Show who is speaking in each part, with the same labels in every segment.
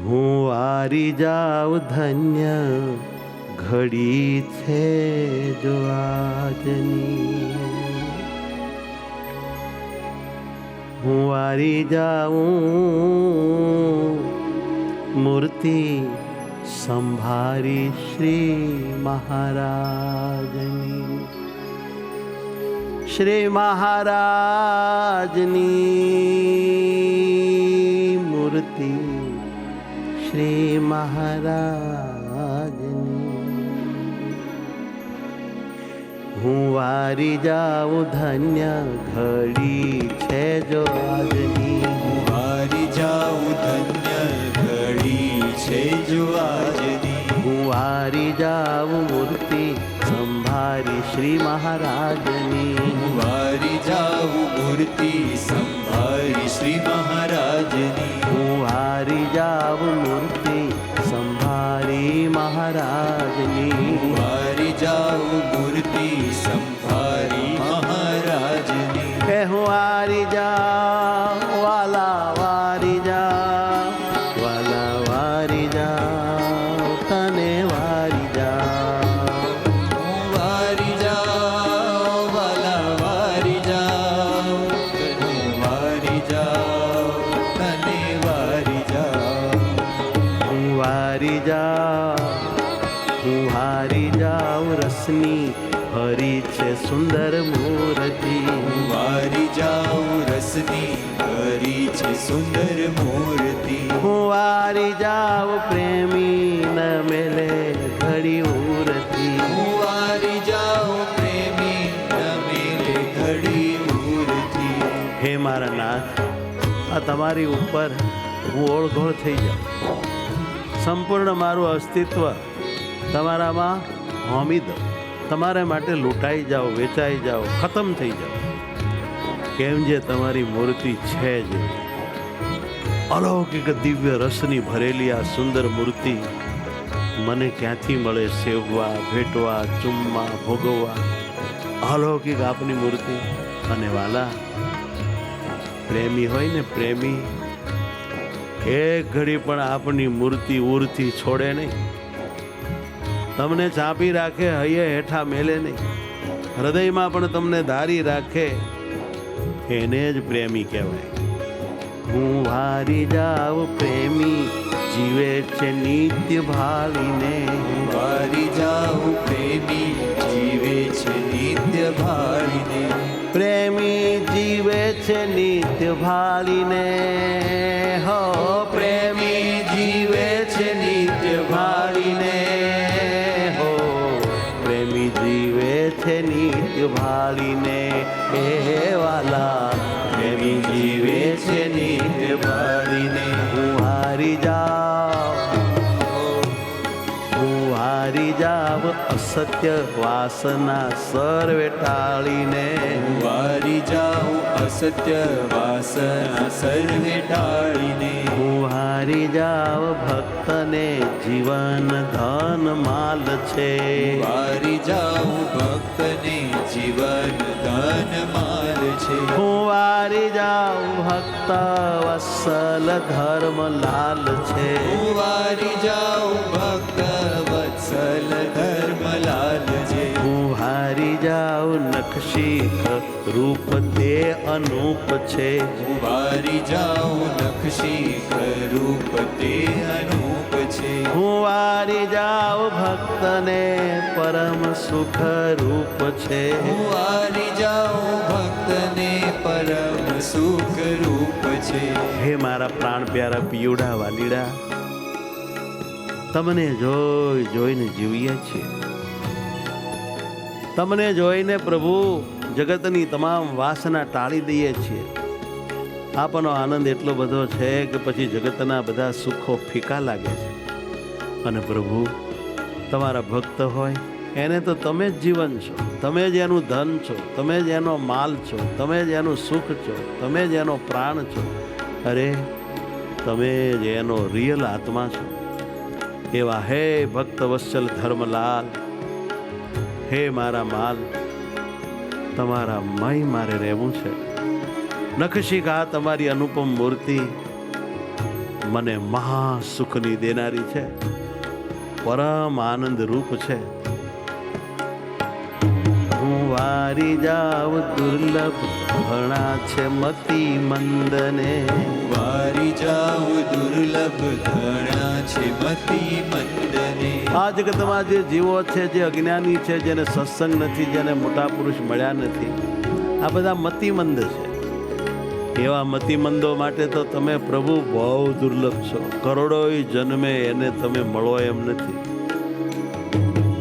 Speaker 1: હું હારી જાઉં ધન્ય ઘડી છે જો આજની. હું હારી જાઉં મૂર્તિ સંભારી શ્રી મહારાજની. શ્રી મહારાજની મૂર્તિ શ્રી મહારાજની. હું વારી જાઉં ધન્ય ઘડી છે જો આજની.
Speaker 2: હું હારી જાઉં ધન્ય ઘડી છે જો આજની.
Speaker 1: હું વારી જાઉં મૂર્તિ સંભારી શ્રી મહારાજની.
Speaker 2: હું હારી જાઉં મૂર્તિ સંભાળી શ્રી મહારાજની.
Speaker 1: હું હારી જાઉં મૂર્તિ સંભારી મહારાજની.
Speaker 2: હું હારી જાઉં મૂર્તિ સંભાળી મહારાજની.
Speaker 1: હે હું હારી જાઉં વાલા વારી જાઉં, વાલા વારી જાઉં, તને વારી જાઉં.
Speaker 2: હું વારી જાઉં વાલા વારી જાઉં, તને વારી જાઉં, તને વારી જાઉં.
Speaker 1: હું વારી જાઉં, હું હારી જાઉં રસની હરી છે સુંદર મૂર્તિ.
Speaker 2: હું વારી જાઉં રસની હરી છે સુંદર મૂર્તિ.
Speaker 1: હું વારી જાઉં પ્રેમી ન મેલે ઘડી ઉરતી.
Speaker 2: હું વારી જાઉં પ્રેમી નમેલે ઘડી મૂર્તિ.
Speaker 1: હે મારા નાથ, આ તમારી ઉપર હું ઓળઘોળ થઈ જાઉં. સંપૂર્ણ મારું અસ્તિત્વ તમારામાં હોમી દઉં. તમારા માટે લૂંટાઈ જાઓ, વેચાઈ જાઓ, ખતમ થઈ જાઓ. કેમ જે તમારી મૂર્તિ છે જ અલૌકિક દિવ્ય રસની ભરેલી આ સુંદર મૂર્તિ મને ક્યાંથી મળે સેવવા, ભેટવા, ચૂમવા, ભોગવવા? અલૌકિક આપની મૂર્તિ. અને વાલા પ્રેમી હોય ને, પ્રેમી એક ઘડી પણ આપની મૂર્તિ ઉરથી છોડે નહીં. તમને ચાંપી રાખે, હૈયે હેઠા મેલે નહીં. હૃદયમાં પણ તમને ધારી રાખે, એને જ પ્રેમી કહેવાય. હું હારી જાઉં પ્રેમી જીવે છે નિત્ય ભાળીને.
Speaker 2: હું વારી જાઉં પ્રેમી જીવે છે નિત્ય ભાળીને.
Speaker 1: પ્રેમી જીવે છે નિત્ય ભાળીને. હો પ્રેમી જીવે છે નિત્ય ભાળીને. હો પ્રેમી જીવે છે નિત્ય ભાળીને. એ વાલા પ્રેમી જીવે છે નિત્ય ભાળીને. હું હારી જાઉં, હું હારી જાઉં અસત્ય વાસના સર્વે ટાળીને.
Speaker 2: હું વારી જાઉં અસત્ય વાસના સર્વે ટાળીને.
Speaker 1: હું હારી જાઉં ભક્તને જીવન ધન માલ છે.
Speaker 2: વારી જાઉં ભક્તને જીવન ધન માલ છે.
Speaker 1: હું વારી જાઉં ભક્ત વત્સલ ધર્મ લાલ છે.
Speaker 2: હું વારી જાઉં ભક્ત વત્સલ ધર્મલાલ છે.
Speaker 1: હું હારી જાઉં નખશીખ રૂપ તે અનૂપ છે.
Speaker 2: હું વારી જાઉં નખશીખ રૂપ તે અનૂપ છે.
Speaker 1: હું વારી જાઉં ભક્તને પરમ સુખ રૂપ છે.
Speaker 2: હું વારી જાઉં ભક્તને પરમ સુખ રૂપ છે.
Speaker 1: હે મારા પ્રાણ પ્યારા પિયુડા વાલીડા, તમને જોઈ જોઈને જીવીએ છીએ. તમને જોઈને પ્રભુ જગતની તમામ વાસના ટાળી દઈએ છીએ. આપનો આનંદ એટલો બધો છે કે પછી જગતના બધા સુખો ફીકા લાગે છે. અને પ્રભુ તમારા ભક્ત હોય એને તો તમે જ જીવન છો, તમે જ એનું ધન છો, તમે જ એનો માલ છો, તમે જ એનું સુખ છો, તમે જ એનો પ્રાણ છો. અરે તમે જ એનો રિયલ આત્મા છો. એવા હે ભક્ત વત્સલ ધર્મલાલ, હે મારા માલ, તમારા મય મારે રહેવું છે. નખશિખા તમારી અનુપમ મૂર્તિ મને મહાસુખની દેનારી છે, પરમ આનંદ રૂપ છે. હું વારી જાઉં દુર્લભ ઘણા છે મતિ મંદને.
Speaker 2: વારી જાઉં દુર્લભ ઘણા છે મતિ મંદને.
Speaker 1: આ જગતમાં જે જીવો છે, જે અજ્ઞાની છે, જેને સત્સંગ નથી, જેને મોટા પુરુષ મળ્યા નથી, આ બધા મતિમંદ છે. એવા મતિમંદો માટે તો તમે પ્રભુ બહુ દુર્લભ છો. કરોડો જન્મે એને તમે મળો એમ નથી.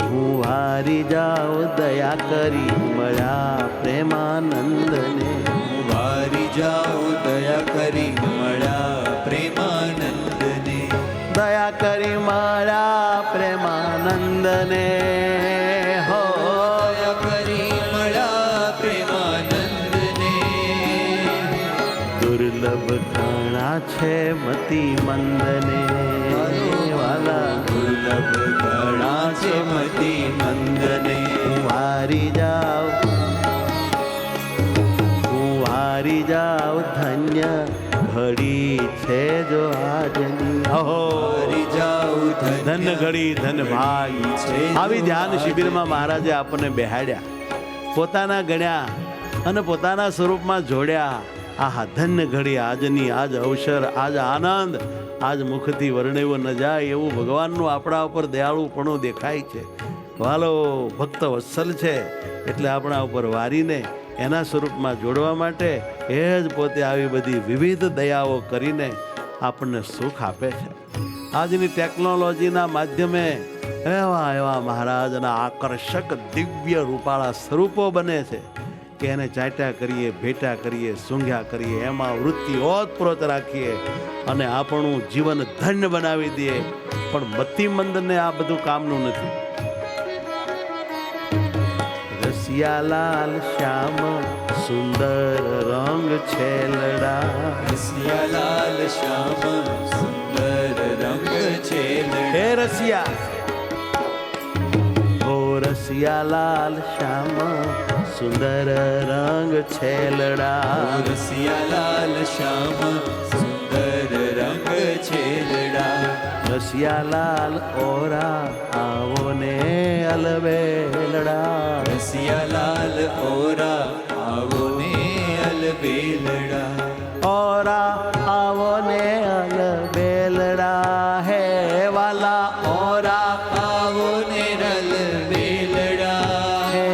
Speaker 1: હું વારી જાઉં દયા કરી મળ્યા પ્રેમાનંદને.
Speaker 2: વારી જાઉં દયા કરી મળ્યા પ્રેમાનંદને.
Speaker 1: દયા કરી મળ્યા પ્રેમાનંદને. હો
Speaker 2: દયા કરી મળ્યા પ્રેમાનંદને.
Speaker 1: દુર્લભ ઘણા છે મતિ મંદને. વાલા
Speaker 2: દુર્લભ ઘણા છે મતિ મંદને.
Speaker 1: હું વારી જાઉં ધન્ય ઘડી છે જો આજની. અહો
Speaker 2: વારી જાઉં
Speaker 1: ધન ઘડી ધન ભાગ
Speaker 2: છે.
Speaker 1: આવી ધ્યાન શિબિરમાં મહારાજે આપણને બેહાડ્યા, પોતાના ગણ્યા અને પોતાના સ્વરૂપમાં જોડ્યા. આહા ધન્ય ઘડી આજની, આજ અવસર, આજ આનંદ, આજ મુખથી વર્ણવ્યો ન જાય એવું ભગવાનનું આપણા ઉપર દયાળુપણું દેખાય છે. વાલો ભક્ત વત્સલ છે એટલે આપણા ઉપર વારીને એના સ્વરૂપમાં જોડવા માટે એ જ પોતે આવી બધી વિવિધ દયાઓ કરીને આપણને સુખ આપે છે. આજની ટેકનોલોજીના માધ્યમે એવા એવા મહારાજના આકર્ષક દિવ્ય રૂપાળા સ્વરૂપો બને છે કે એને ચાટ્યા કરીએ, ભેટા કરીએ, સૂંઘ્યા કરીએ, એમાં વૃત્તિ ઓતપ્રોત રાખીએ અને આપણું જીવન ધન્ય બનાવી દઈએ. પણ મતિમંદને આ બધું કામનું નથી. રસિયાલાલ શ્યામ સુંદર રંગ છેલડા.
Speaker 2: રસિયાલાલ શ્યામ સુંદર રંગ છેલડા.
Speaker 1: હે રસિયા, ઓ રસિયાલાલ શ્યામ સુંદર રંગ છેલડા.
Speaker 2: રસિયાલાલ શ્યામ સુંદર રંગ છેલડા.
Speaker 1: રસિયાલાલ ઓરા આવો ને અલવેલડા.
Speaker 2: રસિયાલાલ ઓરા આવો ને અલબેલડા.
Speaker 1: ઓરા આવો ને અલવેલડા. હે વાલા ઓરા
Speaker 2: આવો ને અલબેલડા.
Speaker 1: હે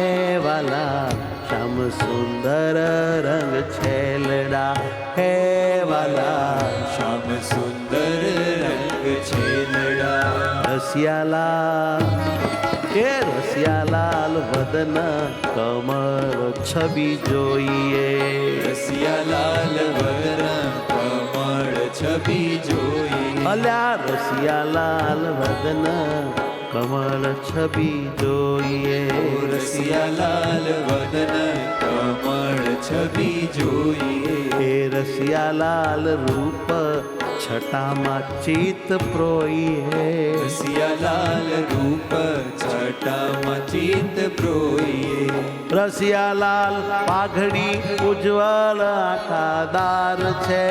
Speaker 1: વાલા શ્યામ સુંદર રંગ છેલડા. હે વાલા
Speaker 2: શ્યામ સુંદર રંગ છેલડા.
Speaker 1: રસિયાલાલ, એ રસિયાલાલ વદન કમર છબી જોઈએ.
Speaker 2: રસિયાલાલ વદન કમળ છબી જોઈએ.
Speaker 1: અલ્યા રસિયાલાલ વદન કમળ છબી જોઈએ.
Speaker 2: રસિયાલાલ વદન કમળ છબી જોઈએ.
Speaker 1: એ રસિયાલાલ રૂપ છટામાં ચિત્ત પ્રોઈએ.
Speaker 2: રસિયાલાલ રૂપ છટામાં ચિત્ત પ્રોઈએ.
Speaker 1: રસિયાલાલ પાઘડી ઉજ્જવળ આટાદાર છે.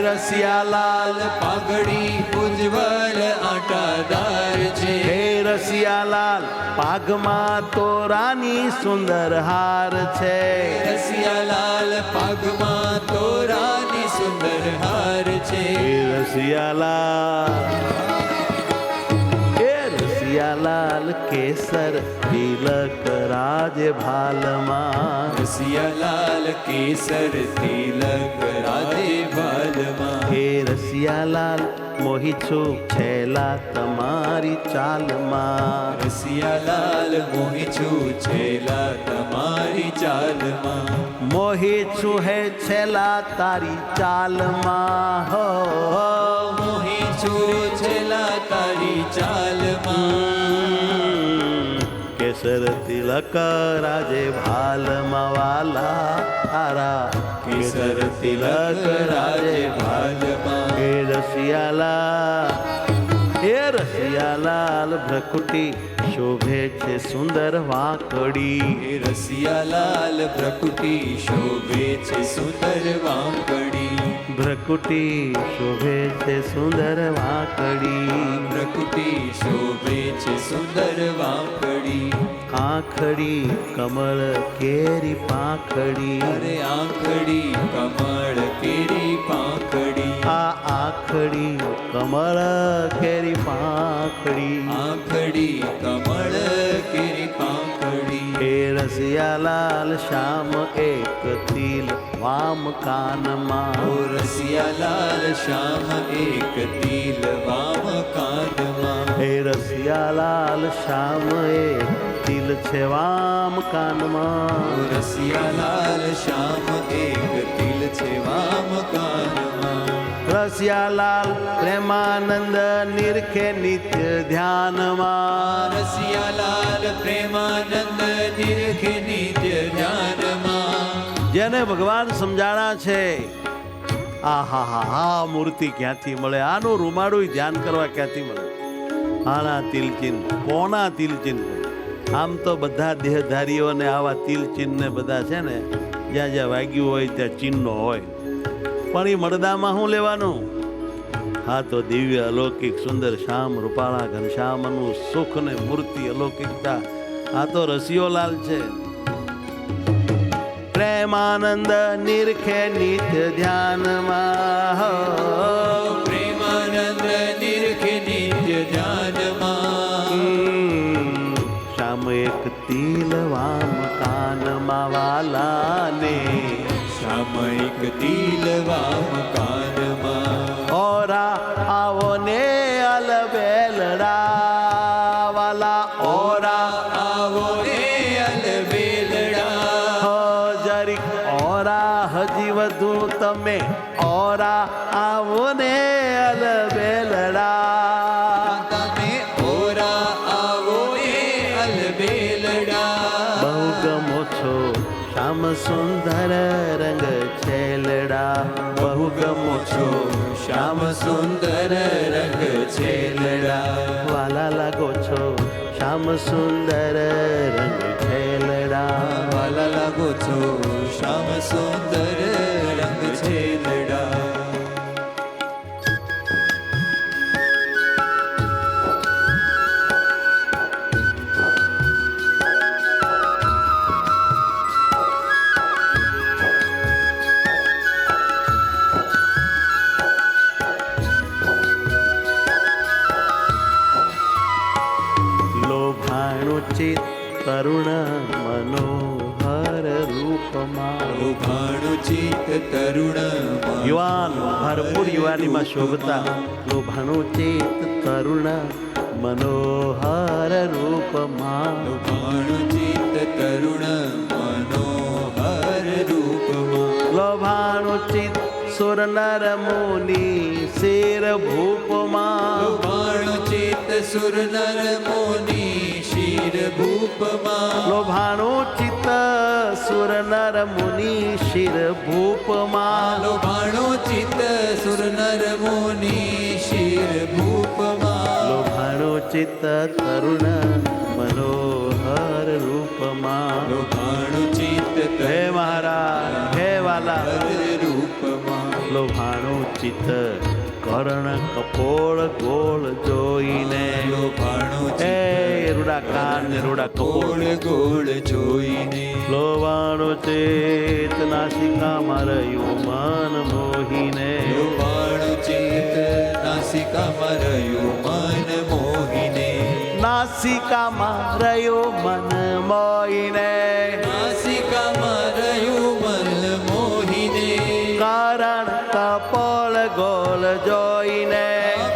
Speaker 1: રસિયાલાલ
Speaker 2: પાઘડી ઉજ્જવળ આટાદાર છે.
Speaker 1: હે રસિયાલાલ પાઘમાં તોરાની સુંદર હાર છે.
Speaker 2: રસિયાલાલ પાઘમાં તોરાની સુંદર હાર છે.
Speaker 1: હે રસિયાલાલ, હે રસિયાલાલ કેસર તિલક રાજ ભાલમાં.
Speaker 2: રસિયાલાલ કેસર તિલક રાધે ભાલમાં.
Speaker 1: હે રસિયાલાલ મોહી છું છેલા તમારી ચાલમાં.
Speaker 2: રસિયાલાલ મોહી છું છેલા તમારી ચાલમાં.
Speaker 1: મોહી છું હે છેલા તારી ચાલમાં. હો
Speaker 2: મોહી છું છેલા તારી ચાલમાં.
Speaker 1: કેસર તિલક રાજે ભાલમાં વાલા તારા.
Speaker 2: કેસર તિલક રાજે ભાલમાં.
Speaker 1: હે રસિયાલાલ, હે રસિયાલાલ ભ્રકુટી શોભે છે સુંદર વાંકડી.
Speaker 2: હે રસિયાલાલ ભ્રકુટી શોભે છે સુંદર વાંકડી.
Speaker 1: ભ્રકુટી શોભે છે સુંદર વાકડી,
Speaker 2: પ્રકૃતિ શોભે છે સુંદર વાંકડી,
Speaker 1: આંખડી કમળ કેરી પાંખડી,
Speaker 2: અરે આંખડી કમળ કેરી પાંખડી,
Speaker 1: આ આંખડી કમળ કેરી પાંખડી,
Speaker 2: આંખડી કમળ કેરી પાંખડી,
Speaker 1: એ રસિયાલાલ શ્યામ એક તિલ વામ કાનમાં,
Speaker 2: ઓ રસિયાલાલ શ્યામ એક તિલ વામ કાનમાં,
Speaker 1: હે રસિયાલાલ શ્યામ એક તિલ છે વામ કાનમાં,
Speaker 2: ઓ રસિયાલાલ શ્યામ એક તિલ છે વામ કાનમાં,
Speaker 1: રસિયાલાલ પ્રેમાનંદ નિરખે નિત્ય ધ્યાનમાં,
Speaker 2: રસિયાલાલ પ્રેમાનંદ નિરખે નિત્ય ધ્યાનમાં,
Speaker 1: જેને ભગવાન સમજાણા છે આહા હા હા મૂર્તિ ક્યાંથી મળે, આનું રૂમાડું ધ્યાન કરવા ક્યાંથી મળે, આના તિલચિહ્ન કોના તિલચિહ્ન, આમ તો બધા દેહધારીઓને આવા તિલચિહ્ન ને બધા છે ને જ્યાં જ્યાં વાગ્યું હોય ત્યાં ચિહ્નો હોય, પણ એ મળદામાં શું લેવાનું, હા તો દિવ્ય અલૌકિક સુંદર શ્યામ રૂપાળા ઘનશ્યામનું સુખ ને મૂર્તિ અલૌકિકતા, આ તો રસિયોલાલ છે. પ્રેમાનંદ નિરખે નિત્ય ધ્યાનમાં, હો
Speaker 2: પ્રેમાનંદ નિરખે નિત્ય ધ્યાનમાં,
Speaker 1: શ્યામ એક તિલ વામ કાનમાં વાલાને,
Speaker 2: સામયિક તિલ વામ કાનમાં,
Speaker 1: ઓરા આવો ને અલબેલડા વાલા, ઓરા
Speaker 2: આવો એ અલબેલડા,
Speaker 1: હો જરીક ઓરા હજી વધુ તમે, ઓરા આવો ને અલબેલડા,
Speaker 2: તમે ઓરા આવો એ અલબેલડા,
Speaker 1: બહુ ગમો છો શ્યામ સુંદર રંગ છેલડા, બહુ ગમો છો
Speaker 2: શ્યામ સુંદર રંગ છેલડા,
Speaker 1: વાલા લાગો છો શ્યામ સુંદર રંગ છેલડા,
Speaker 2: વાલા લાગો છો શ્યામ સુંદર રંગ છેલડા,
Speaker 1: લોભાણું ચિત તરુણ મનોહર રૂપમાં,
Speaker 2: લોભાણું ચિત્ત તરુણ
Speaker 1: યુવાન ભરપૂર યુવાનીમાં શોભતા લોભાણું ચિત તરુણ મનોહર રૂપમાં,
Speaker 2: લોભાણું ચિત્ત તરુણ મનોહર રૂપમાં,
Speaker 1: લોભાણું ચિત સુર નર મુનિ શેર ભૂપમાં,
Speaker 2: લોભાણું ચિત્ત સુર નર મુનિ શિર ભૂપમાં,
Speaker 1: લોભાણું ચિત્ત સુર નર મુનિ શિર ભૂપમાં,
Speaker 2: લોભાણું ચિત્ત સુર નર મુનિ શિર ભૂપમાં,
Speaker 1: લોભાણું ચિત્ત તરુણ મનોહર રૂપમાં,
Speaker 2: લોભાણું ચિત્ત
Speaker 1: હે મહારાજ હે વાલા,
Speaker 2: રૂપમાં,
Speaker 1: લોભાણું ચિત્ત કર્ણ કપોળ ગોળ જોઈને,
Speaker 2: લોભાણું
Speaker 1: હે રૂડા કાન ને રૂડા કપોળ,
Speaker 2: ગોળ ગોળ જોઈને,
Speaker 1: લોભાણું ચિત્ત નાસિકામાં રહ્યું મન મોહીને,
Speaker 2: લોભાણું ચિત્ત નાસિકામાં રહ્યું મન મોહીને,
Speaker 1: નાસિકામાં રહ્યું મન મોહીને,
Speaker 2: નાસિકામાં રહ્યું મન મોહીને,
Speaker 1: કારણ કપોળ ગોળ જોઈને,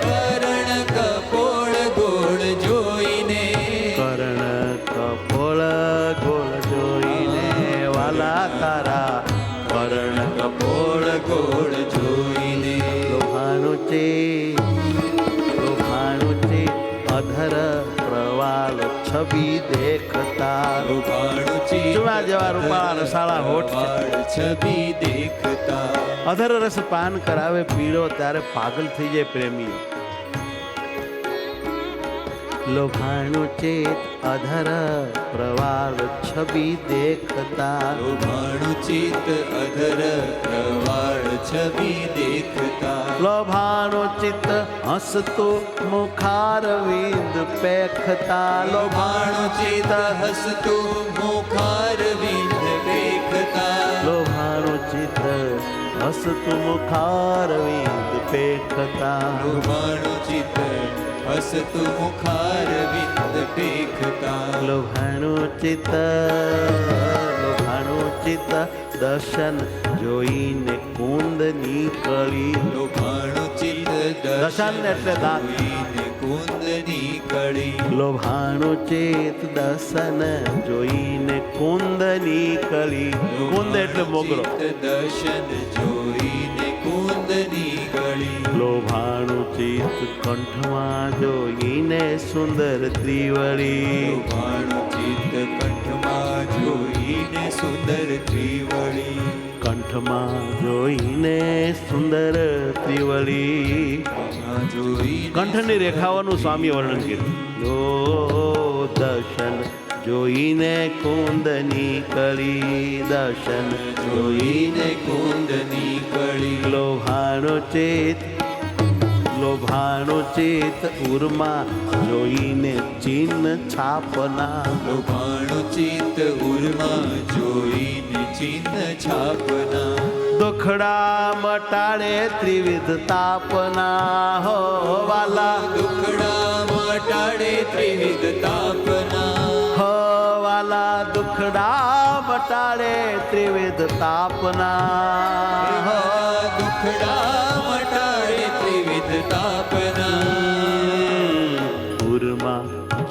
Speaker 2: કરણ કપોળ ગોળ જોઈને,
Speaker 1: કરણ કપોળ ગોળ જોઈને, વાલા તારા કરણ કપોળ
Speaker 2: ગોળ જોઈને,
Speaker 1: લોભાણું છે અધર પ્રવાલ છબી દેખતા,
Speaker 2: લોભાણું ચિત્ત
Speaker 1: ચૂના જેવા રૂપાળા રસાળા હોઠ છે.
Speaker 2: પ્રવાળ છબી દેખતા,
Speaker 1: અધર રસ પાન કરાવે પીળો ત્યારે પાગલ થઈ જાય પ્રેમીઓ. લોભાણું ચેત અધર પ્રવાળ છબી દેખતા
Speaker 2: લોભાણું ચિત્ત અધર પ્રવાળ છબી દેખતા
Speaker 1: લોભાણું ચિત્ત હસતું મુખારવિંદ પેખતા
Speaker 2: લોભાણું ચિત્ત હસતું મુખારવિંદ દેખતા
Speaker 1: લોભાણું ચિત્ત હસતું મુખારવિંદ પેખતા
Speaker 2: લોભાણું ચિત્ત હસતું મુખારવિંદ દેખતા
Speaker 1: લોભાણું ચિત્ત દર્શન જોઈને કુંદની કળી
Speaker 2: લોભાણું ચિત્ત
Speaker 1: દર્શન એટલે દાંત.
Speaker 2: જોઈને કુંદની કળી
Speaker 1: લોભાણું ચેત દર્શન જોઈને કુંદની કળી કુંદ એટલે મોગરો
Speaker 2: દર્શન જોઈને કુંદની કળી
Speaker 1: લોભાણું ચિત્ત કંઠમાં જોઈને સુંદર ત્રિવળી
Speaker 2: લોભાણું ચિત્ત કંઠમાં જોઈને સુંદર ત્રિવળી
Speaker 1: કંઠમાં જોઈને સુંદર ત્રિવળી
Speaker 2: જોઈને
Speaker 1: કંઠની રેખાઓનું સ્વામી વર્ણન કર્યું ઓ દર્શન જોઈને કુંદની કળી દર્શન
Speaker 2: જોઈને કુંદની કળી
Speaker 1: લોભાણો ચેત ઉર્મા જોઈને ચિહ્ન છાપના
Speaker 2: લોભાણું ચિત્ત ઉર્મા જોઈને ચિહ્ન છાપના
Speaker 1: દુખડા મટાડે ત્રિવિધ તાપના હો વાલા
Speaker 2: દુખડા મટાડે ત્રિવિધ તાપના
Speaker 1: હો વાલા દુખડા મટાડે ત્રિવિધ તાપના હો
Speaker 2: દુખડા મટાડે ત્રિવિધ તાપના
Speaker 1: ઉર્મા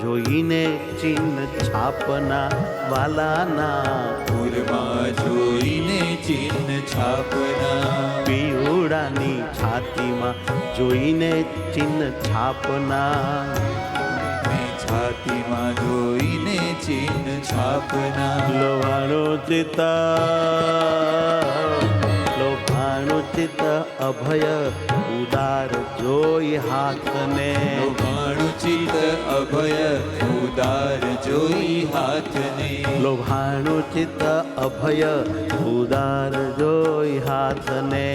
Speaker 1: જોઈને ચિહ્ન છાપના વાલાના
Speaker 2: ઉર્મા જોઈને ચિહ્ન છાપના
Speaker 1: પીવડાની છાતીમાં જોઈને ચિહ્ન છાપના
Speaker 2: છાતીમાં જોઈને ચિહ્ન છાપના
Speaker 1: લોભાણું ચિત્ત અભય ઉદાર જોઈ હાથને
Speaker 2: લોભાણું ચિત્ત અભય ઉદાર જોઈ હાથને
Speaker 1: લોભાણું ચિત્ત અભય ઉદાર જોઈ હાથને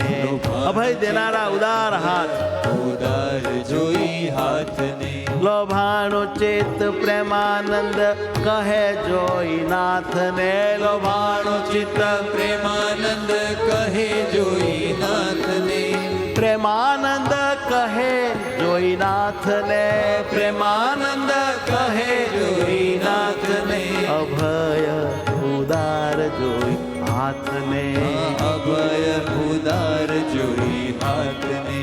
Speaker 1: અભય દેનારા ઉદાર હાથ
Speaker 2: ઉદાર જોઈ હાથને
Speaker 1: લોભાણું ચિત્ત પ્રેમાનંદ કહે જોઈ નાથને લોભાણું ચિત્ત
Speaker 2: પ્રેમાનંદ કહે જોઈ નાથને
Speaker 1: પ્રેમાનંદ કહે જોઈ નાથને
Speaker 2: પ્રેમાનંદ કહે જોઈ નાથને
Speaker 1: અભય ઉદાર જોઈ હાથને
Speaker 2: અભય ઉદાર જોઈ હાથને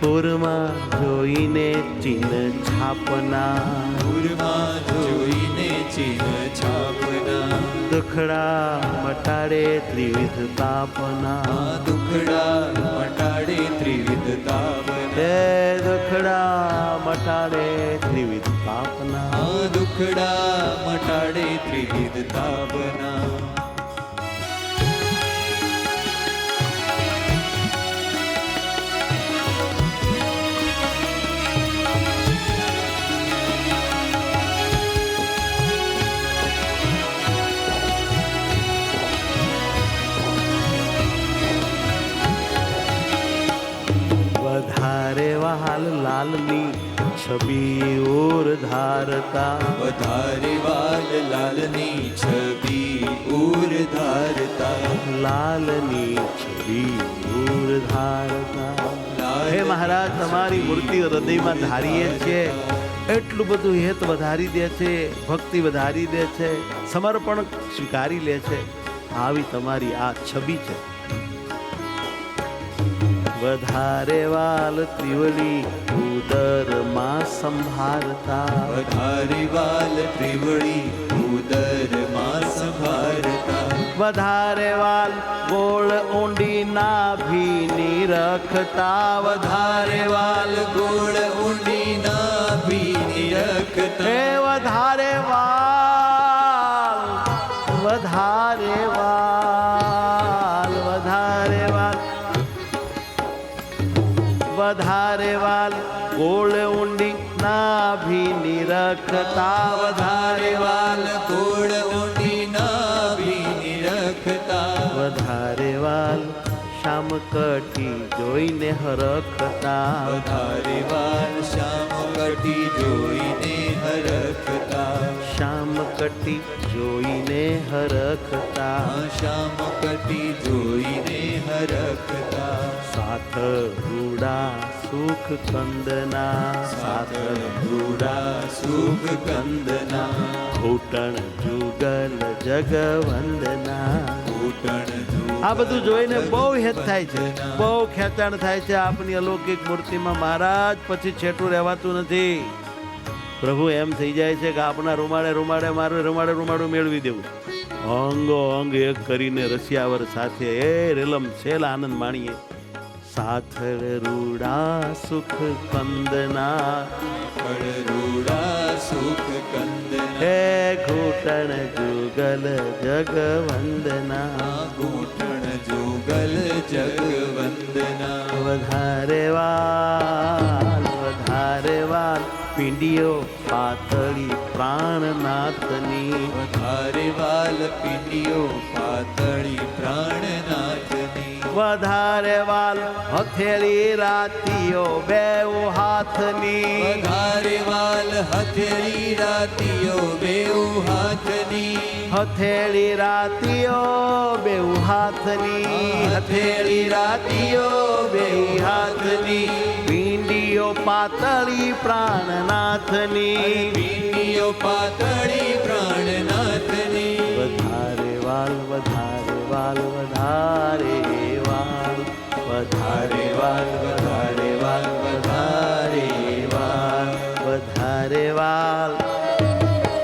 Speaker 1: પૂરમાં જોઈને ચિહ્ન છાપના
Speaker 2: પૂરમાં જોઈને ચિહ્ન છાપના
Speaker 1: દુખડા મટાડે ત્રિવિધ તાપના
Speaker 2: દુખડા મટાડે ત્રિવિધ તાપના
Speaker 1: હે દુખડા મટાડે ત્રિવિધ તાપના
Speaker 2: દુખડા મટાડે ત્રિવિધ તાપના
Speaker 1: વધારે વહાલ લાલની છબી ઓર ધારતા
Speaker 2: વધારે વાલ લાલની છબી ઉર ધારતા
Speaker 1: લાલની છબી ઓર ધારતા હે મહારાજ તમારી મૂર્તિ હૃદયમાં ધારીએ છીએ એટલું બધું હેત વધારી દે છે ભક્તિ વધારી દે છે સમર્પણ સ્વીકારી લે છે આવી તમારી આ છબી છે વધારે વાલ ત્રિવળી ઉદરમાં સંભારતા
Speaker 2: વધારે વાલ ત્રિવળી ઉદરમાં સંભારતા
Speaker 1: વધારે વાલ ગોળ ઊંડી નાભીની રખતા
Speaker 2: વધારે વાલ ગોળ ઊંડી નાભીની રખતા
Speaker 1: હે વધારે વાલ વધારે વાલ વધારે વાલ વધારે વાલ ગોળ ઊંડી નાભીની રખતા
Speaker 2: વધારે વાલ ગોળ ઊંડી નાભીની રખતા
Speaker 1: વધારે વાલ શ્યામ કટી જોઈને હરખતા
Speaker 2: વધારે વાલ શ્યામ કટી જોઈને હરખતા
Speaker 1: શ્યામ કટી જોઈને હરખતા
Speaker 2: શ્યામ કટી જોઈને હરખતા
Speaker 1: સાથ રૂડા સુખ કંદના
Speaker 2: સાથ રૂડા સુખ કંદના
Speaker 1: ઘૂંટણ જુગલ જગવંદના
Speaker 2: ઘૂંટણ
Speaker 1: આ બધું જોઈને બહુ હેત થાય છે, બહુ ખેંચાણ થાય છે આપની અલૌકિક મૂર્તિમાં. મહારાજ પછી છેટું રહેવાતું નથી. પ્રભુ એમ થઈ જાય છે કે આપણા રૂમાડે રૂમાડે મારું રૂમાડે રૂમાડું મેળવી દેવું. અંગો અંગ એક કરીને રસિયાવર સાથે એ રેલમ છેલ આનંદ માણીએ. સાથળ રૂડા સુખ કંદના
Speaker 2: રૂડા સુખ કંદના
Speaker 1: હે ઘૂંટણ જુગલ જગવંદના
Speaker 2: ઘૂંટણ જુગલ જગવંદના
Speaker 1: વધારે વાલ પિંડીઓ પાતળી પ્રાણનાથની
Speaker 2: વધારે વાલ પીડીઓ પાતળી પ્રાણનાથની
Speaker 1: વધારે વાલ હથેળી રાતીઓ બેઉ હાથની
Speaker 2: વધારે વાલ હથેળી રાતીઓ બેઉ હાથની
Speaker 1: હથેળી રાતીઓ બેઉ હાથની હથેળી રાતીઓ બેઉ હાથની પિંડીઓ પાતળી પ્રાણનાથની
Speaker 2: પીડીઓ પાતળી પ્રાણનાથની
Speaker 1: વધારે વાલ વધારે વાલ વધારે વાલ વધારે વાલ વધારે વાલ વધારે વાલ વધારે વાલ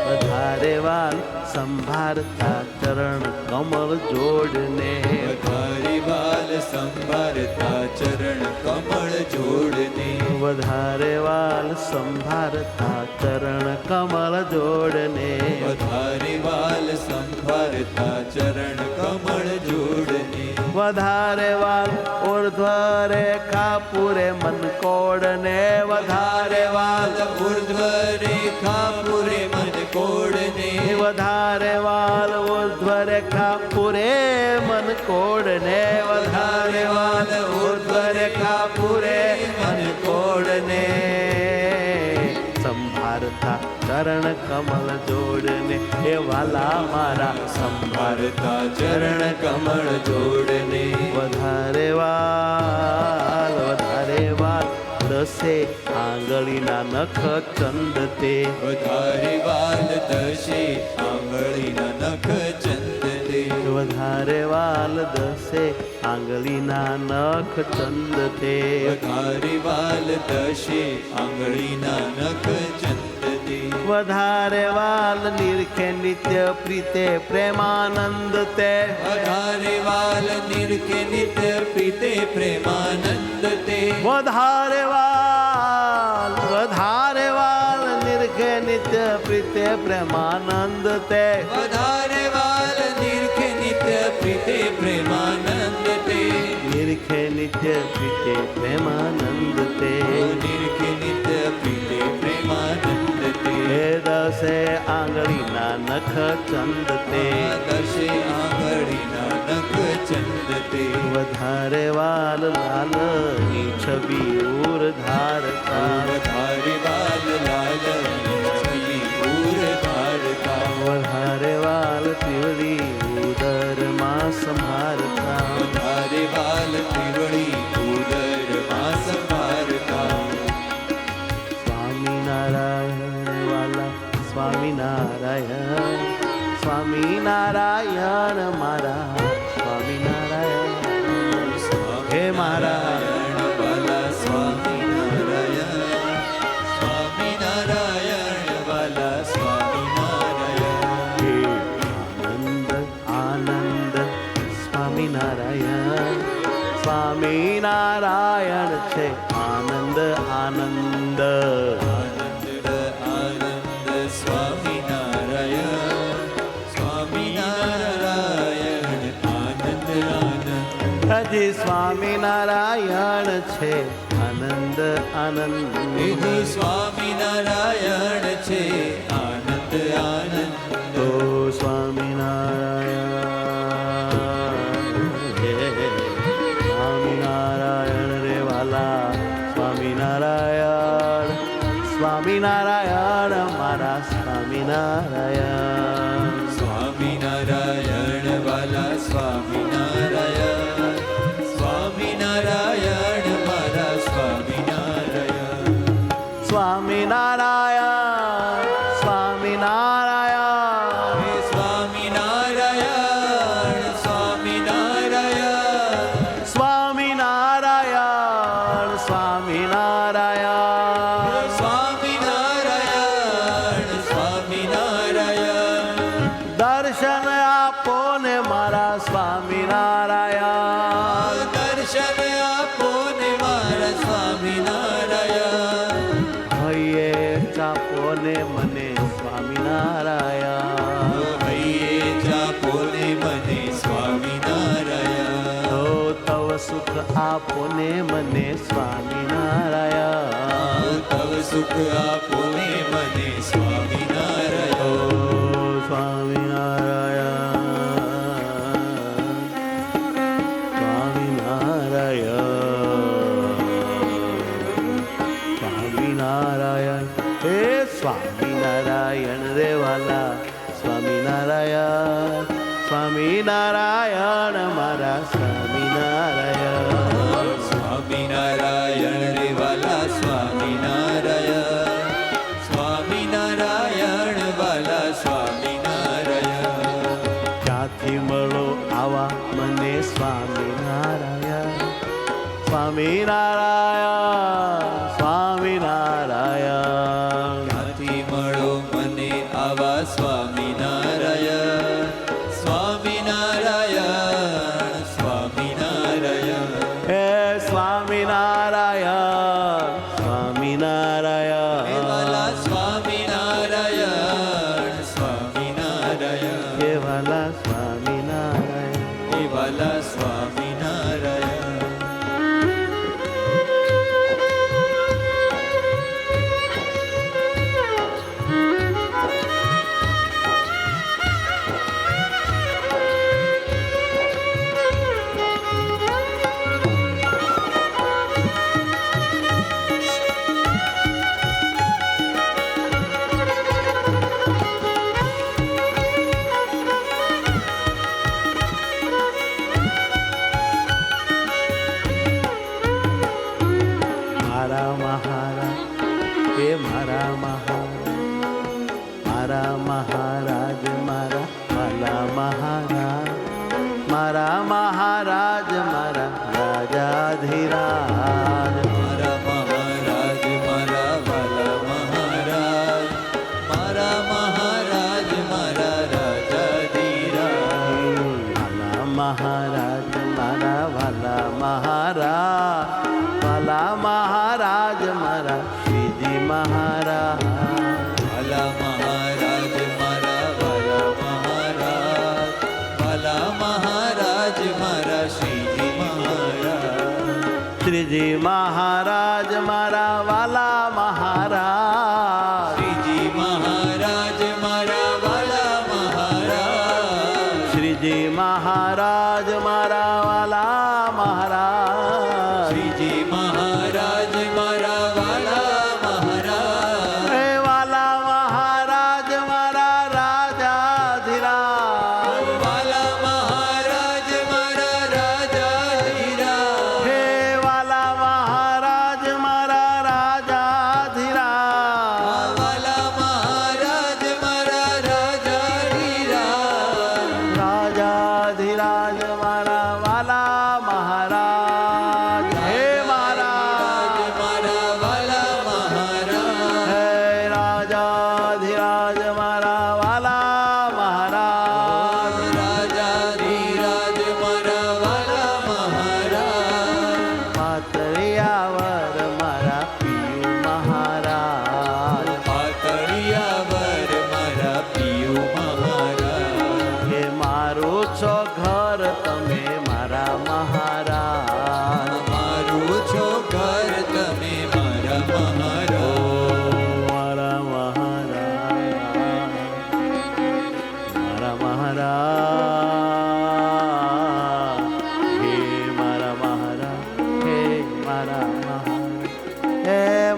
Speaker 1: વધારે વાલ સંભાળતા ચરણ કમળ જોડને
Speaker 2: વધારે વાલ સંભાળતા ચરણ કમળ જોડને
Speaker 1: વધારે વાલ સંભાળતા ચરણ કમળ જોડને
Speaker 2: વધારે વાલ સંભાળતા ચરણ કમળ જોડને
Speaker 1: વધારે વાલ ઉર્ધ્વ રેખા પૂરે મન કોડને વધારે વાલ
Speaker 2: ઉર્ધ્વ રેખા પૂરે મન કોડને
Speaker 1: વધારે વાલ ઉર્ધ્વ રેખા પૂરે મન કોડને વધારે વાલ ઉર્ધ્વ રેખા પૂરે મન કોડને સંભાળતા ચરણ કમળ જોડને એ વાલા મારા
Speaker 2: સંભાળતા ચરણ કમળ જોડને
Speaker 1: વધારે વાલ દસે આંગળીના નખ ચંદ તે
Speaker 2: વધારે વાલ દશે આંગળીના નખ ચંદ તે
Speaker 1: વધારે વાલ દસે આંગળીના નખ ચંદ તે
Speaker 2: વધારે વાલ દશે આંગળીના નખ ચંદ તે
Speaker 1: વધારે વાલ નિરખે નિત્ય પ્રીતે પ્રેમાનંદ તે
Speaker 2: વધારે વાલ નિરખે નિત્ય પ્રીતે પ્રેમાનંદ તે
Speaker 1: વધારે વાલ નિરખે નિત્ય પ્રીતે પ્રેમાનંદ તે
Speaker 2: વધારે વાલ નિરખે નિત્ય પ્રીતે પ્રેમાનંદ તે
Speaker 1: નિરખે નિત્ય પ્રીતે પ્રેમાનંદ તે
Speaker 2: નિરખે નિત્ય પ્રીતે પ્રેમાનંદ તે
Speaker 1: હે દસે આંગળીના નખ ચંદ તે
Speaker 2: દશે આંગળીના નખ ચંદ તે
Speaker 1: વધારે વાલ લાલની છબી ઉર ધારતા
Speaker 2: વધારે વાલ લાલ છબી ઉર ધારતા
Speaker 1: વધારે વાલ પીવળી ઉદરમાં સંભાળતા
Speaker 2: વધારે વાલ પીવળી ઉદરમાં સંભાળતા
Speaker 1: સ્વામિનારાયણ વાલા સ્વામિનારાયણ સ્વામિનારાયણ મારા સ્વામિનારાયણ હે મારા
Speaker 2: વાલા સ્વામિનારાયણ સ્વામિનારાયણ વાલા સ્વામિનારાયણ
Speaker 1: હે આનંદ આનંદ સ્વામિનારાયણ સ્વામિનારાયણ છે આનંદ આનંદ
Speaker 2: આનંદ આનંદ સ્વામિનારાયણ સ્વામિનારાયણ આનંદ આનંદ
Speaker 1: હજી સ્વામિનારાયણ છે આનંદ આનંદ આનંદ
Speaker 2: હે સ્વામિનારાયણ છે આનંદ આનંદ.
Speaker 1: ઓ સ્વામિનારાયણ હે સ્વામિનારાયણ રે વાલા સ્વામિનારાયણ સ્વામિનારાયણ મારા સ્વામિનારાયણ
Speaker 2: સ્વામિનારાયણ વાલા સ્વામિનારાયણ સ્વામિનારાયણ મારા સ્વામિનારાયણ.
Speaker 1: સ્વામિનારાયણ સ્વામિનારાયણ
Speaker 2: હે સ્વામિનારાયણ સ્વામિનારાયણ
Speaker 1: સ્વામિનારાયણ સ્વામિનારાયણ
Speaker 2: સ્વામિનારાયણ સ્વામિનારાયણ.
Speaker 1: દર્શન આપો ને મારા સ્વામિનારાયણ
Speaker 2: દર્શન આપો ને મારા સ્વામિનારાયણ.
Speaker 1: હૈયે ચાપો ને મને સ્વામિનારાયણ
Speaker 2: હૈયે ચાપો ને મને સ્વામિનારાયણ.
Speaker 1: ઓ તવ સુખ આપો ને મને સ્વામિનારાયણ
Speaker 2: તવ સુખ આપો ને મને
Speaker 1: ઓ
Speaker 2: સ્વામિનારાયણ.
Speaker 1: સ્વામિનારાયણ હે સ્વામિનારાયણ રે વાલા સ્વામિનારાયણ સ્વામિનારાયણ મારા સ્વામિનારાયણ
Speaker 2: સ્વામિનારાયણ રે વાલા સ્વામિનારાયણ સ્વામિનારાયણ વાલા સ્વામિનારાયણ.
Speaker 1: ક્યાંથી મળો આવા મને સ્વામિનારાયણ સ્વામિનારાયણ સ્વામિનારાયણ
Speaker 2: ક્યાંથી મળો મને આવા સ્વામિનારાયણ સ્વામિનારાયણ સ્વામિનારાયણ.
Speaker 1: હે સ્વામિનારાયણ સ્વામિનારાયણ
Speaker 2: હે વાલા સ્વામિનારાયણ સ્વામિનારાયણ.
Speaker 1: હે વાલા સ્વામિનારાયણ
Speaker 2: હે વાલા સ્વામિનારાયણ.
Speaker 1: મારા મહારાજ હે મારા મહારાજ મારા મહારાજ મારા વાલા મહારાજ મારા મહારાજ મારા રાજાધીરાજ
Speaker 2: મારા મહારાજ મારા વાલા મહારાજ મારા મહારાજ મારા રાજાધીરાજ.
Speaker 1: વાલા મહારાજ મારા વાલા મહારાજ વાલા મહારાજ મારા શ્રીજી મહારાજ
Speaker 2: વાલા મહારાજ મારા વાલા મહારાજ વાલા મહારાજ મારા શ્રીજી મહારાજ.
Speaker 1: શ્રીજી મહારાજ મારા વાલા મહારાજ
Speaker 2: શ્રીજી મહારાજ મારા વાલા મહારાજ.
Speaker 1: શ્રીજી મહારાજ મારા વાલા મહારાજ
Speaker 2: શ્રીજી મહારાજ મારા વાલા મહારાજ.
Speaker 1: હે વાલા મહારાજ મારા રાજાધીરાજ
Speaker 2: વાલા મહારાજ મારા રાજાધીરાજ.
Speaker 1: હે વાલા મહારાજ મારા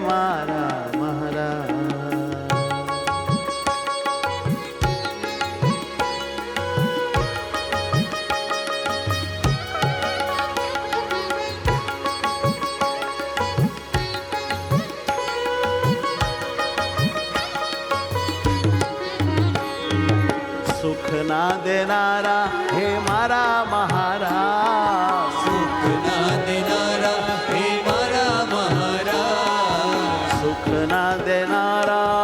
Speaker 1: મારા મહારાજ. સુખ ના દેનારા હે મારા મહારાજ.
Speaker 2: સુખ ના દેનારા હે મારા મહારાજ.
Speaker 1: સુખ ના દેનારા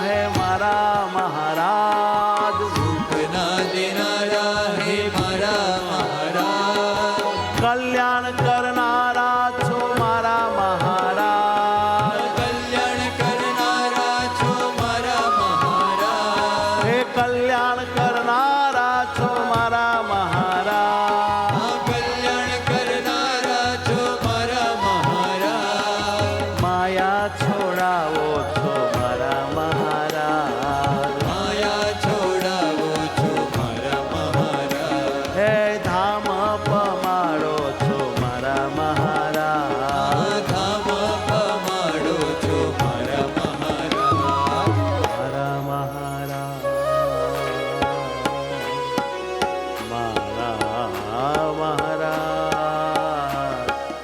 Speaker 1: હે મારા મહારાજ.
Speaker 2: સુખ ના દેનારા હે મારા મહારાજ.
Speaker 1: કલ્યાણ કરનારા છો મારા મહારાજ.
Speaker 2: કલ્યાણ કરનારા છો મારા મહારાજ.
Speaker 1: હે કલ્યાણ કરનારા છો મારા મહારાજ.
Speaker 2: કલ્યાણ કરનારા છો મારા મહારાજ.
Speaker 1: માયા છોડાવો છો મારા મહારાજ.
Speaker 2: માયા છોડાવો છો મારા મહારાજ.
Speaker 1: હે ધામ પમાડો છો મારા મહારાજ.
Speaker 2: ધામ પમાડો છો મારા મહારાજ.
Speaker 1: મારા મહારાજ. મારા મહારાજ.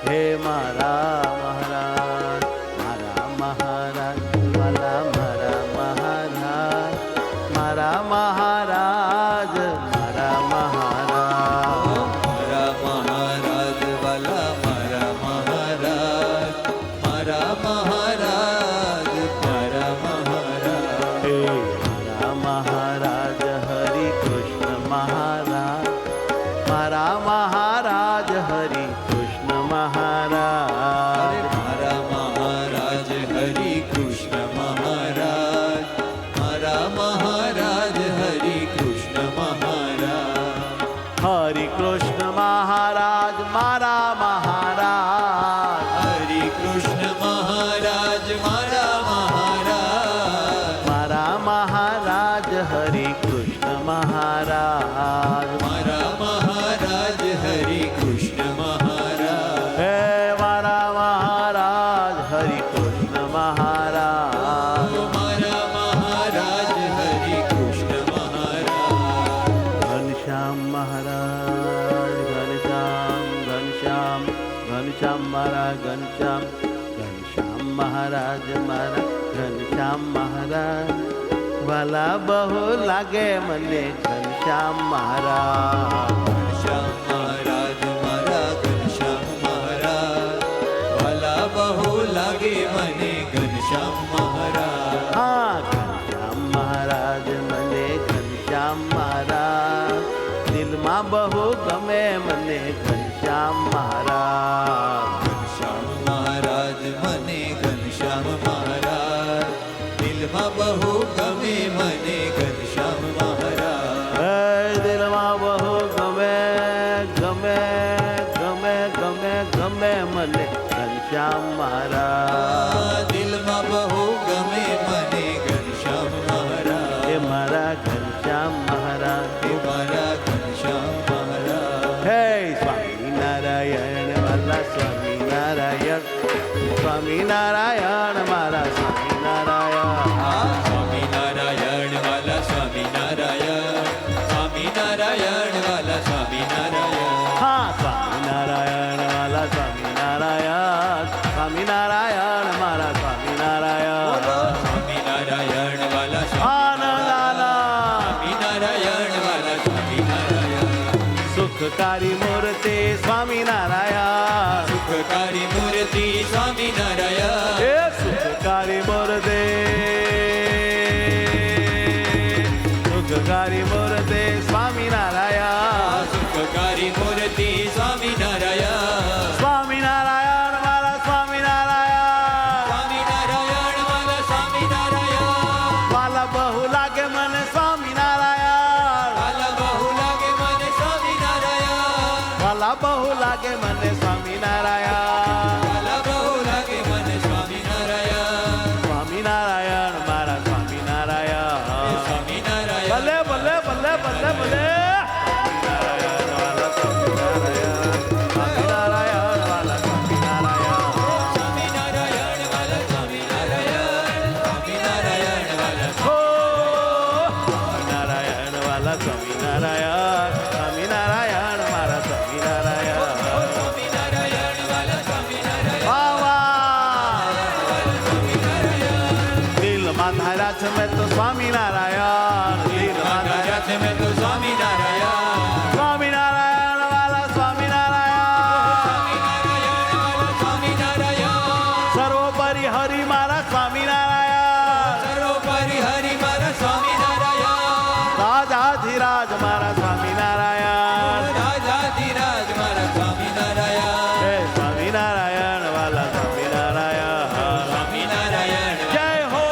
Speaker 1: હે મારા મહારાજ. મારા મહારાજ. વાલા મારા મહારાજ. મારા મહારાજ. મારા મહારાજ.
Speaker 2: મારા મહારાજ વાલા મારા મહારાજ. મારા મહારાજ મારા મહારાજ.
Speaker 1: હે મારા મહારાજ હરિ કૃષ્ણ મહારાજ. મારા મહારાજ હરિ કૃષ્ણ મહારાજ.
Speaker 2: મારા મહારાજ હરિ કૃષ્ણ મહારાજ. મારા મહારાજ હરિ કૃષ્ણ મહારાજ.
Speaker 1: હરિ કૃષ્ણ મહારાજ મારા મહારાજ.
Speaker 2: હરિ કૃષ્ણ મહારાજ મારા મહારાજ.
Speaker 1: મારા મહારાજ હરિ કૃષ્ણ મહારાજ.
Speaker 2: મારા મહારાજ હરિ કૃષ્ણ મહારાજ.
Speaker 1: હે મારા મહારાજ હરિ કૃષ્ણ મહારાજ.
Speaker 2: મારા મહારાજ હરિ કૃષ્ણ મહારાજ.
Speaker 1: ઘનશ્યામ મહારાજ. ઘનશ્યામ ઘનશ્યામ ઘનશ્યામ મારા ઘનશ્યામ. ઘનશ્યામ મહારાજ મારા ઘનશ્યામ મહારાજ. વાલા બહુ લાગે મને ઘનશ્યામ મહારાજ.
Speaker 2: ઘનશ્યામ મહારાજ મારા ઘનશ્યામ મહારાજ. વાલા બહુ લાગે મને ઘનશ્યામ મહારાજ.
Speaker 1: હા ઘનશ્યામ મહારાજ મને ઘનશ્યામ મહારાજ. દિલમાં બહુ ગમે મને ઘનશ્યામ મહારાજ.
Speaker 2: ઘનશ્યામ મહારાજ મને ઘનશ્યામ મહારાજ. દિલમાં બહુ ગમે મને ઘનશ્યામ મહારાજ.
Speaker 1: હે દિલમાં બહુ ગમે ગમે ગમે ગમે ગમે મને ઘનશ્યામ મહારાજ.
Speaker 2: દિલમાં બહુ ગમે મને ઘનશ્યામ મહારાજ.
Speaker 1: એ મારા ઘનશ્યામ મહારાજ.
Speaker 2: હે મારા ઘનશ્યામ મહારાજ.
Speaker 1: હે સ્વામિનારાયણ વાલા સ્વામિનારાયણ. સ્વામિનારાયણ મારા સ્વામિનારાયણ.
Speaker 2: સ્વામિનારાયણ વાલા સ્વામિનારાયણ. સ્વામિનારાયણ વાલા સ્વામિનારાયણ.
Speaker 1: હા સ્વામિનારાયણ વાલા સ્વામિનારાયણ. સ્વામિનારાયણ મારા સ્વામિનારાયણ.
Speaker 2: સ્વામિનારાયણ વાલા
Speaker 1: આનંદ આનંદ.
Speaker 2: સ્વામિનારાયણ વાલા સ્વામિનારાયણ.
Speaker 1: સુખકારી મૂર્તિ સ્વામિનારાયણ.
Speaker 2: સુખકારી મૂર્તિ સ્વામિનારાયણ.
Speaker 1: એ સુખકારી મૂર્તિ. સુખકારી મૂર્તિ સ્વામિનારાયણ.
Speaker 2: સુખકારી મૂર્તિ સ્વામિનારાયણ.
Speaker 1: સ્વામિનારાયણ મારા સ્વામિનારાયણ.
Speaker 2: સ્વામિનારાયણ વાલા સ્વામિનારાયણ.
Speaker 1: વાલા બહુ લાગે મને સ્વામિનારાયણ.
Speaker 2: વાલા બહુ લાગે મને સ્વામિનારાયણ.
Speaker 1: વાલા બહુ લાગે મને સ્વામિનારાયણ.
Speaker 2: વાલા બહુ લાગે મને સ્વામિનારાયણ.
Speaker 1: છે મેં તો સ્વામિનારાયણ દિલમાં
Speaker 2: ગાયા છે મેં તો સ્વામિનારાયણ
Speaker 1: સ્વામિનારાયણ વાલા સ્વામિનારાયણ
Speaker 2: સ્વામિનારાયણ
Speaker 1: સર્વોપરી હરિ મારા સ્વામિનારાયણ
Speaker 2: સર્વોપરી હરિ મારા સ્વામિનારાયણ
Speaker 1: રાજાધિરાજ મારા સ્વામિનારાયણ
Speaker 2: રાજાધિરાજ મારા સ્વામિનારાયણ
Speaker 1: જય સ્વામિનારાયણ વાલા સ્વામિનારાયણ
Speaker 2: સ્વામિનારાયણ
Speaker 1: જય હો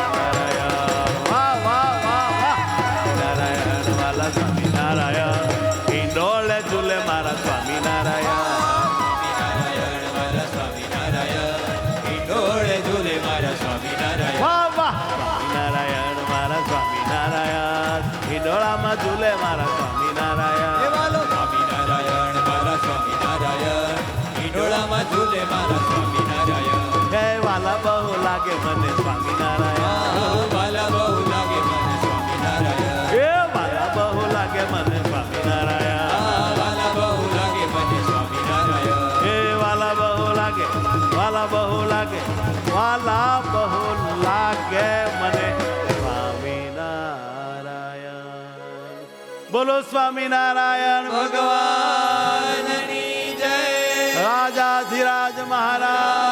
Speaker 1: નારાયણ વાહ વાહ વાહ વાહ નારાયણ વાલા સ્વામિનારાયણ ઈંડોળે ઝૂલે મારા સ્વામિનારાયણ
Speaker 2: સ્વામિનારાયણ મારા સ્વામિનારાયણ ઈંડોળે ઝૂલે મારા સ્વામિનારાયણ
Speaker 1: વાહ વાહ સ્વામિનારાયણ મારા સ્વામિનારાયણ ઈંડોળામાં ઝૂલે મારા સ્વામિનારાયણ
Speaker 2: દેવાલો સ્વામિનારાયણ મારા સ્વામિનારાયણ ઈંડોળામાં ઝૂલે મારા સ્વામિનારાયણ
Speaker 1: જય વાલા બહુ લાગે મને સ્વામિનારાયણ
Speaker 2: વાલા બહુ લાગે મને સ્વામિનારાયણ
Speaker 1: એ વાલા બહુ લાગે મને સ્વામિનારાયણ
Speaker 2: વાલા બહુ લાગે મને સ્વામિનારાયણ
Speaker 1: એ વાલા બહુ લાગે વાલા બહુ લાગે વાલા બહુ લાગે મને સ્વામિનારાયણ બોલો સ્વામિનારાયણ ભગવાન
Speaker 2: ભગવાનની જય
Speaker 1: રાજાધિરાજ મહારાજ